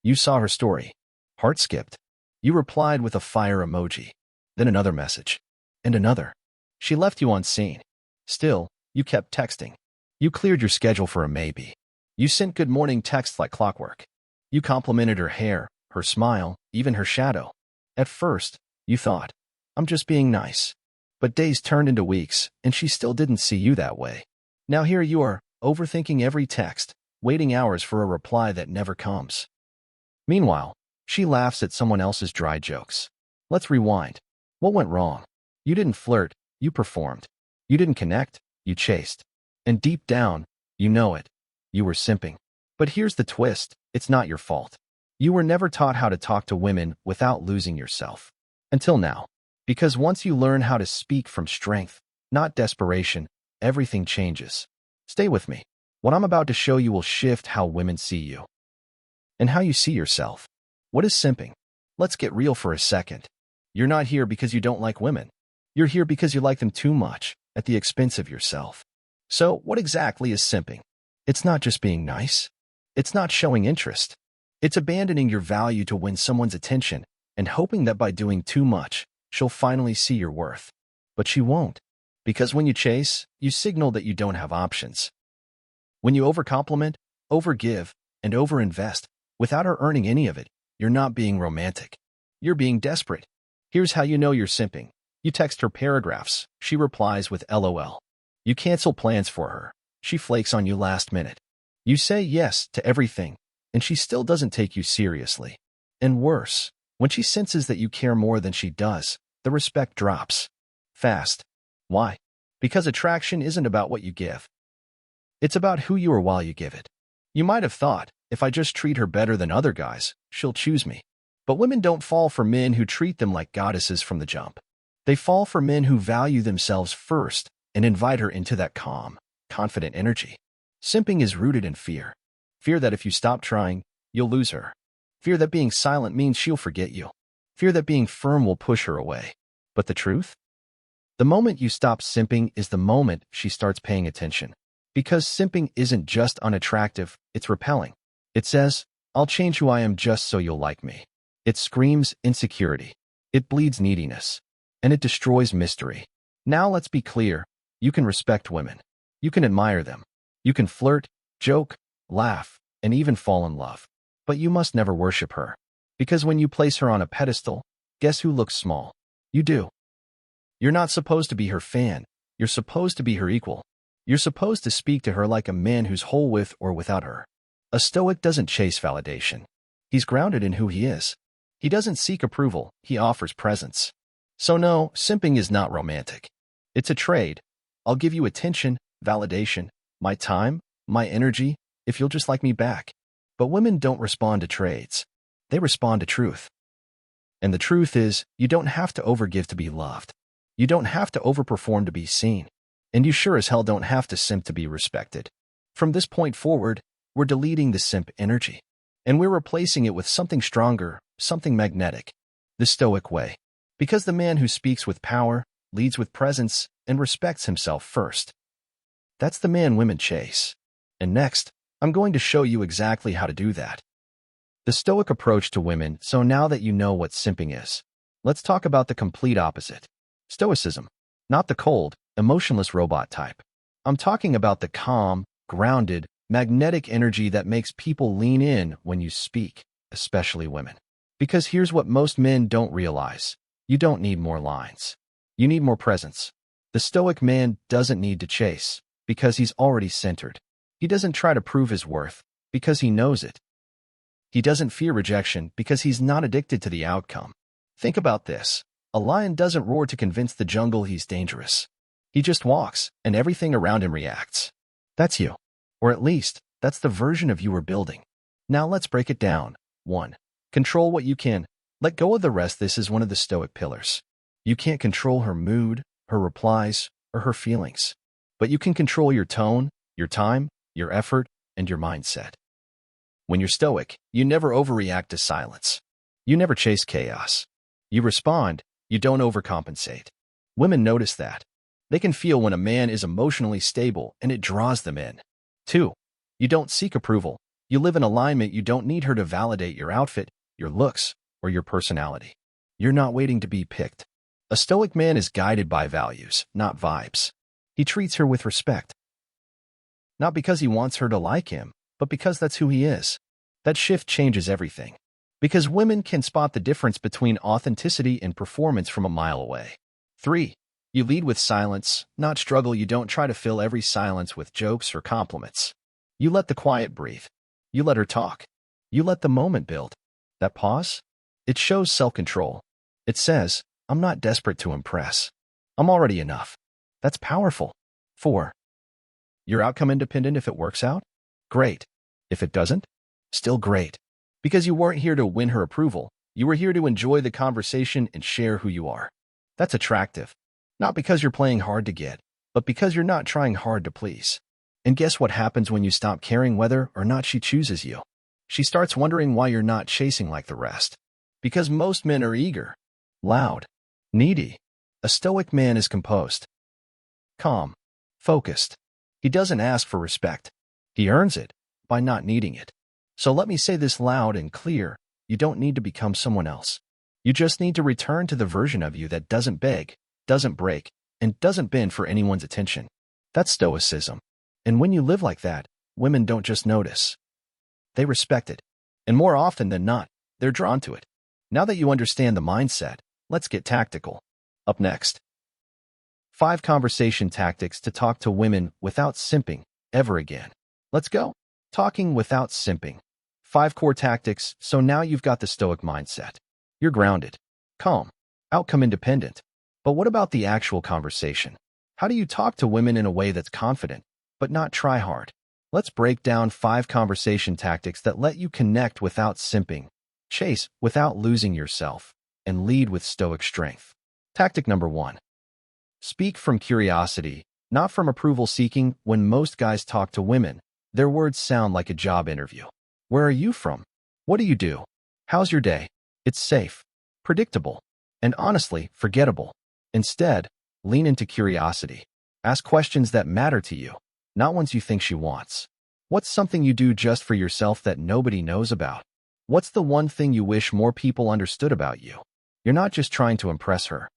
You saw her story. Heart skipped. You replied with a fire emoji. Then another message. And another. She left you unseen. Still, you kept texting. You cleared your schedule for a maybe. You sent good morning texts like clockwork. You complimented her hair, her smile, even her shadow. At first, you thought, I'm just being nice. But days turned into weeks, and she still didn't see you that way. Now here you are, overthinking every text, waiting hours for a reply that never comes. Meanwhile, she laughs at someone else's dry jokes. Let's rewind. What went wrong? You didn't flirt, you performed. You didn't connect, you chased. And deep down, you know it. You were simping. But here's the twist, it's not your fault. You were never taught how to talk to women without losing yourself. Until now. Because once you learn how to speak from strength, not desperation, everything changes. Stay with me. What I'm about to show you will shift how women see you. And how you see yourself. What is simping? Let's get real for a second. You're not here because you don't like women. You're here because you like them too much, at the expense of yourself. So, what exactly is simping? It's not just being nice. It's not showing interest. It's abandoning your value to win someone's attention and hoping that by doing too much, she'll finally see your worth. But she won't. Because when you chase, you signal that you don't have options. When you overcompliment, overgive, and overinvest, without her earning any of it, you're not being romantic. You're being desperate. Here's how you know you're simping. You text her paragraphs. She replies with LOL. You cancel plans for her. She flakes on you last minute. You say yes to everything, and she still doesn't take you seriously. And worse, when she senses that you care more than she does, the respect drops. Fast. Why? Because attraction isn't about what you give. It's about who you are while you give it. You might have thought, if I just treat her better than other guys, she'll choose me. But women don't fall for men who treat them like goddesses from the jump. They fall for men who value themselves first and invite her into that calm, confident energy. Simping is rooted in fear. Fear that if you stop trying, you'll lose her. Fear that being silent means she'll forget you. Fear that being firm will push her away. But the truth? The moment you stop simping is the moment she starts paying attention. Because simping isn't just unattractive, it's repelling. It says, I'll change who I am just so you'll like me. It screams insecurity. It bleeds neediness. And it destroys mystery. Now let's be clear. You can respect women. You can admire them. You can flirt, joke, laugh, and even fall in love. But you must never worship her. Because when you place her on a pedestal, guess who looks small? You do. You're not supposed to be her fan. You're supposed to be her equal. You're supposed to speak to her like a man who's whole with or without her. A Stoic doesn't chase validation. He's grounded in who he is. He doesn't seek approval. He offers presence. So no, simping is not romantic. It's a trade. I'll give you attention, validation, my time, my energy, if you'll just like me back. But women don't respond to trades. They respond to truth. And the truth is, you don't have to overgive to be loved. You don't have to overperform to be seen. And you sure as hell don't have to simp to be respected. From this point forward, we're deleting the simp energy. And we're replacing it with something stronger, something magnetic. The Stoic way. Because the man who speaks with power, leads with presence, and respects himself first. That's the man women chase. And next, I'm going to show you exactly how to do that. The Stoic approach to women. So now that you know what simping is, let's talk about the complete opposite. Stoicism. Not the cold, emotionless robot type. I'm talking about the calm, grounded, magnetic energy that makes people lean in when you speak, especially women. Because here's what most men don't realize. You don't need more lines. You need more presence. The Stoic man doesn't need to chase, because he's already centered. He doesn't try to prove his worth, because he knows it. He doesn't fear rejection, because he's not addicted to the outcome. Think about this. A lion doesn't roar to convince the jungle he's dangerous. He just walks, and everything around him reacts. That's you. Or at least, that's the version of you we're building. Now let's break it down. 1. Control what you can. Let go of the rest. This is one of the Stoic pillars. You can't control her mood, her replies, or her feelings. But you can control your tone, your time, your effort, and your mindset. When you're Stoic, you never overreact to silence. You never chase chaos. You respond, you don't overcompensate. Women notice that. They can feel when a man is emotionally stable and it draws them in. 2. You don't seek approval. You live in alignment. You don't need her to validate your outfit, your looks, or your personality. You're not waiting to be picked. A Stoic man is guided by values, not vibes. He treats her with respect. Not because he wants her to like him, but because that's who he is. That shift changes everything. Because women can spot the difference between authenticity and performance from a mile away. 3. You lead with silence, not struggle. You don't try to fill every silence with jokes or compliments. You let the quiet breathe. You let her talk. You let the moment build. That pause? It shows self-control. It says, I'm not desperate to impress. I'm already enough. That's powerful. 4. You're outcome independent. If it works out, great. If it doesn't, still great. Because you weren't here to win her approval. You were here to enjoy the conversation and share who you are. That's attractive. Not because you're playing hard to get, but because you're not trying hard to please. And guess what happens when you stop caring whether or not she chooses you? She starts wondering why you're not chasing like the rest. Because most men are eager, loud, needy. A Stoic man is composed, calm, focused. He doesn't ask for respect. He earns it by not needing it. So let me say this loud and clear. You don't need to become someone else. You just need to return to the version of you that doesn't beg, doesn't break, and doesn't bend for anyone's attention. That's Stoicism. And when you live like that, women don't just notice. They respect it. And more often than not, they're drawn to it. Now that you understand the mindset, let's get tactical. Up next, 5 conversation tactics to talk to women without simping ever again. Let's go. Talking without simping. 5 core tactics. So now you've got the Stoic mindset. You're grounded, calm, outcome independent. But what about the actual conversation? How do you talk to women in a way that's confident, but not try hard? Let's break down 5 conversation tactics that let you connect without simping, chase without losing yourself, and lead with Stoic strength. Tactic number 1. Speak from curiosity, not from approval seeking. When most guys talk to women, their words sound like a job interview. Where are you from? What do you do? How's your day? It's safe, predictable, and honestly, forgettable. Instead, lean into curiosity. Ask questions that matter to you, not ones you think she wants. What's something you do just for yourself that nobody knows about? What's the one thing you wish more people understood about you? You're not just trying to impress her.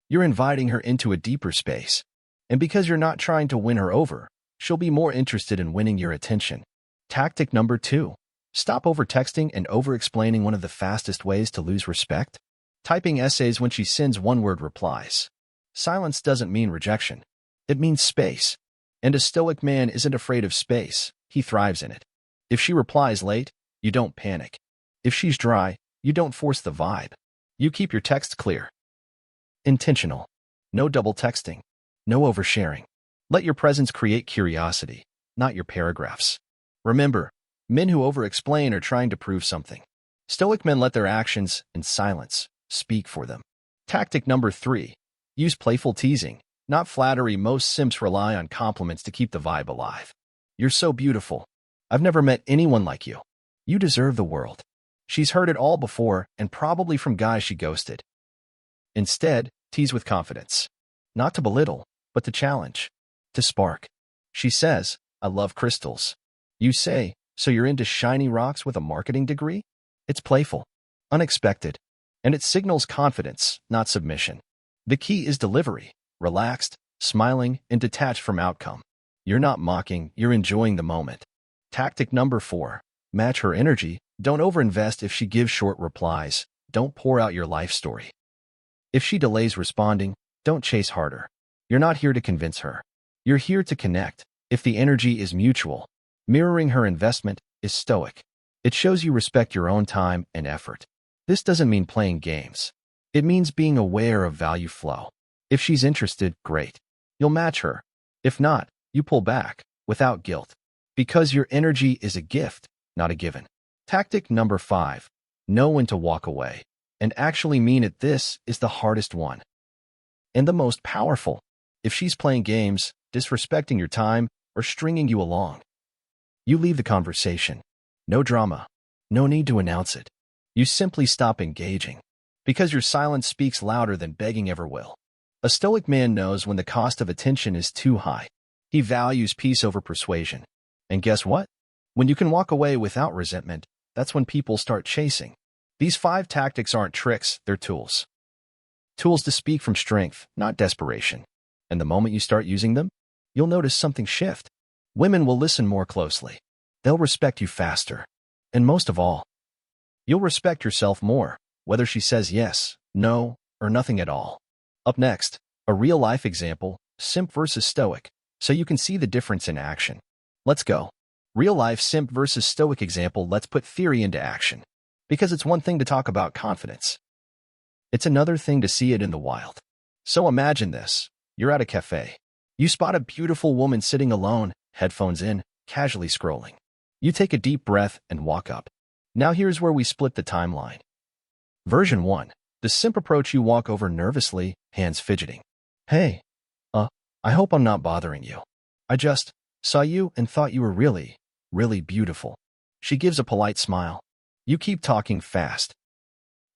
You're inviting her into a deeper space. And because you're not trying to win her over, she'll be more interested in winning your attention. Tactic number 2. Stop over-texting and over-explaining. One of the fastest ways to lose respect? Typing essays when she sends one-word replies. Silence doesn't mean rejection. It means space. And a Stoic man isn't afraid of space. He thrives in it. If she replies late, you don't panic. If she's dry, you don't force the vibe. You keep your text clear. Intentional. No double texting. No oversharing. Let your presence create curiosity, not your paragraphs. Remember, men who over-explain are trying to prove something. Stoic men let their actions and silence speak for them. Tactic number 3. Use playful teasing, not flattery. Most simps rely on compliments to keep the vibe alive. You're so beautiful. I've never met anyone like you. You deserve the world. She's heard it all before, and probably from guys she ghosted. Instead, tease with confidence. Not to belittle, but to challenge. To spark. She says, I love crystals. You say, so you're into shiny rocks with a marketing degree? It's playful, unexpected, and it signals confidence, not submission. The key is delivery, relaxed, smiling, and detached from outcome. You're not mocking, you're enjoying the moment. Tactic number 4. Match her energy. Don't overinvest. If she gives short replies, don't pour out your life story. If she delays responding, don't chase harder. You're not here to convince her. You're here to connect. If the energy is mutual, mirroring her investment is Stoic. It shows you respect your own time and effort. This doesn't mean playing games. It means being aware of value flow. If she's interested, great. You'll match her. If not, you pull back, without guilt. Because your energy is a gift, not a given. Tactic number 5. Know when to walk away. And actually mean it. This is the hardest one. And the most powerful. If she's playing games, disrespecting your time, or stringing you along, you leave the conversation. No drama. No need to announce it. You simply stop engaging. Because your silence speaks louder than begging ever will. A Stoic man knows when the cost of attention is too high. He values peace over persuasion. And guess what? When you can walk away without resentment, that's when people start chasing. These 5 tactics aren't tricks, they're tools. Tools to speak from strength, not desperation. And the moment you start using them, you'll notice something shift. Women will listen more closely. They'll respect you faster. And most of all, you'll respect yourself more, whether she says yes, no, or nothing at all. Up next, a real-life example, simp versus stoic, so you can see the difference in action. Let's go. Real-life simp versus stoic example. Let's put theory into action. Because it's one thing to talk about confidence. It's another thing to see it in the wild. So imagine this. You're at a cafe. You spot a beautiful woman sitting alone, headphones in, casually scrolling. You take a deep breath and walk up. Now here's where we split the timeline. Version 1. The simp approach. You walk over nervously, hands fidgeting. Hey, I hope I'm not bothering you. I just saw you and thought you were really, really beautiful. She gives a polite smile. You keep talking fast.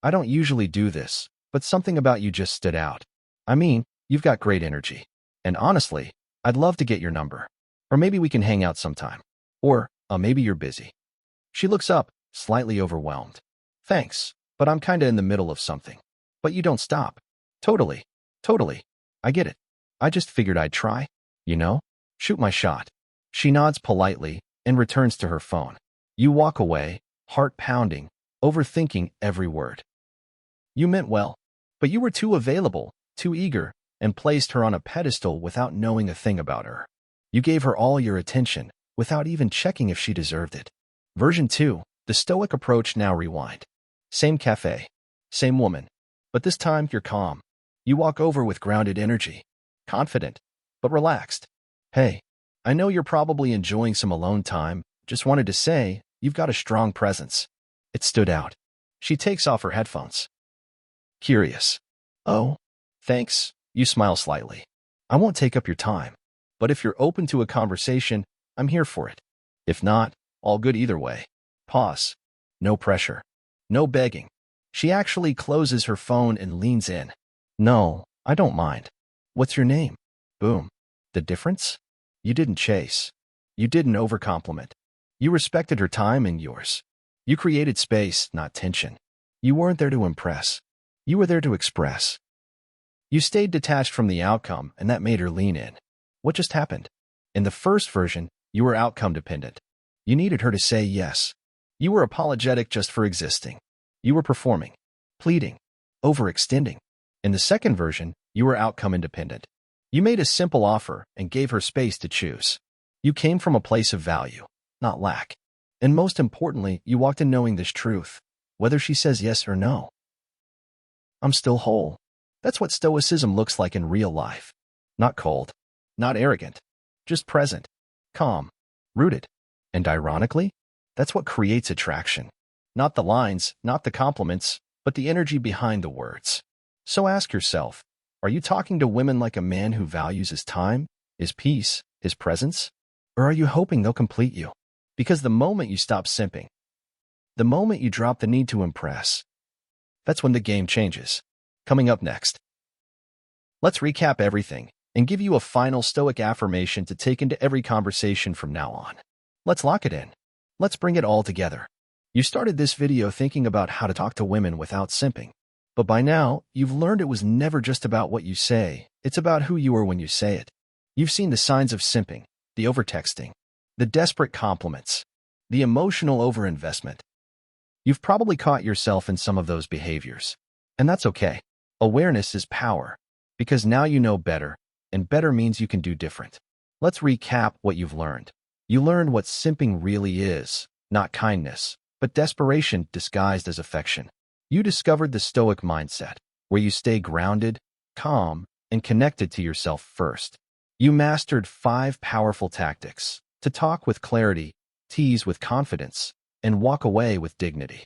I don't usually do this, but something about you just stood out. I mean, you've got great energy. And honestly, I'd love to get your number. Or maybe we can hang out sometime. Or, maybe you're busy. She looks up, slightly overwhelmed. Thanks, but I'm kinda in the middle of something. But you don't stop. Totally. I get it. I just figured I'd try. Shoot my shot. She nods politely and returns to her phone. You walk away, heart pounding, overthinking every word. You meant well, but you were too available, too eager, and placed her on a pedestal without knowing a thing about her. You gave her all your attention, without even checking if she deserved it. Version 2, the stoic approach. Now rewind. Same cafe, same woman, but this time you're calm. You walk over with grounded energy, confident, but relaxed. Hey, I know you're probably enjoying some alone time, just wanted to say, you've got a strong presence. It stood out. She takes off her headphones. Curious. Oh, thanks. You smile slightly. I won't take up your time, but if you're open to a conversation, I'm here for it. If not, all good either way. Pause. No pressure. No begging. She actually closes her phone and leans in. No, I don't mind. What's your name? Boom. The difference? You didn't chase. You didn't overcompliment. You respected her time and yours. You created space, not tension. You weren't there to impress. You were there to express. You stayed detached from the outcome, and that made her lean in. What just happened? In the first version, you were outcome dependent. You needed her to say yes. You were apologetic just for existing. You were performing, pleading, overextending. In the second version, you were outcome independent. You made a simple offer and gave her space to choose. You came from a place of value, not lack. And most importantly, you walked in knowing this truth, whether she says yes or no. I'm still whole. That's what Stoicism looks like in real life. Not cold, not arrogant, just present, calm, rooted. And ironically, that's what creates attraction. Not the lines, not the compliments, but the energy behind the words. So ask yourself, are you talking to women like a man who values his time, his peace, his presence? Or are you hoping they'll complete you? Because the moment you stop simping, the moment you drop the need to impress, that's when the game changes. Coming up next, let's recap everything and give you a final stoic affirmation to take into every conversation from now on. Let's lock it in. Let's bring it all together. You started this video thinking about how to talk to women without simping. But by now, you've learned it was never just about what you say. It's about who you are when you say it. You've seen the signs of simping, the overtexting, the desperate compliments, the emotional overinvestment. You've probably caught yourself in some of those behaviors. And that's okay. Awareness is power. Because now you know better, and better means you can do different. Let's recap what you've learned. You learned what simping really is, not kindness, but desperation disguised as affection. You discovered the Stoic mindset, where you stay grounded, calm, and connected to yourself first. You mastered 5 powerful tactics to talk with clarity, tease with confidence, and walk away with dignity.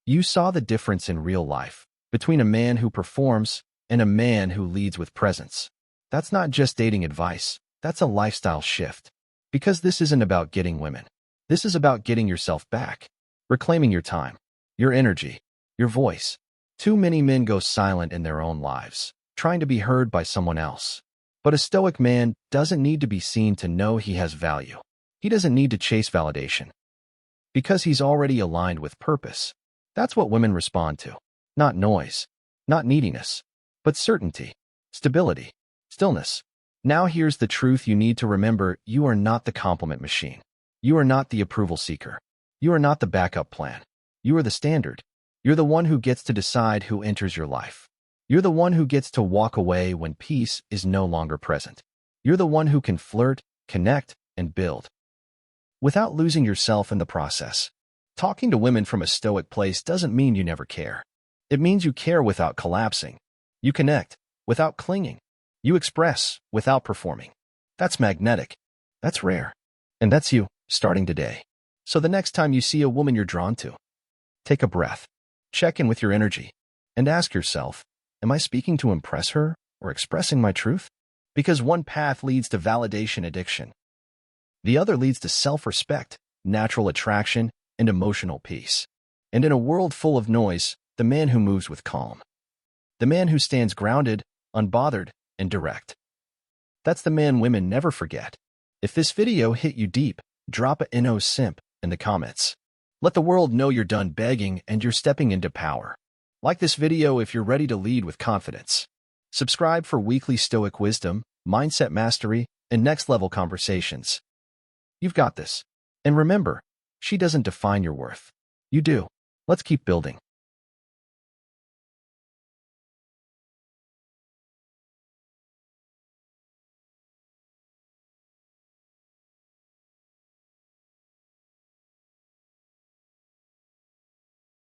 You saw the difference in real life between a man who performs and a man who leads with presence. That's not just dating advice, that's a lifestyle shift. Because this isn't about getting women. This is about getting yourself back, reclaiming your time, your energy, your voice. Too many men go silent in their own lives, trying to be heard by someone else. But a stoic man doesn't need to be seen to know he has value. He doesn't need to chase validation because he's already aligned with purpose. That's what women respond to. Not noise, not neediness, but certainty, stability, stillness. Now here's the truth you need to remember. You are not the compliment machine. You are not the approval seeker. You are not the backup plan. You are the standard. You're the one who gets to decide who enters your life. You're the one who gets to walk away when peace is no longer present. You're the one who can flirt, connect, and build without losing yourself in the process. Talking to women from a stoic place doesn't mean you never care. It means you care without collapsing. You connect without clinging. You express without performing. That's magnetic. That's rare. And that's you, starting today. So the next time you see a woman you're drawn to, take a breath, check in with your energy, and ask yourself, am I speaking to impress her or expressing my truth? Because one path leads to validation addiction. The other leads to self-respect, natural attraction, and emotional peace. And in a world full of noise, the man who moves with calm, the man who stands grounded, unbothered, and direct. That's the man women never forget. If this video hit you deep, drop a "no simp" in the comments. Let the world know you're done begging and you're stepping into power. Like this video if you're ready to lead with confidence. Subscribe for weekly Stoic wisdom, mindset mastery, and next-level conversations. You've got this. And remember, she doesn't define your worth. You do. Let's keep building.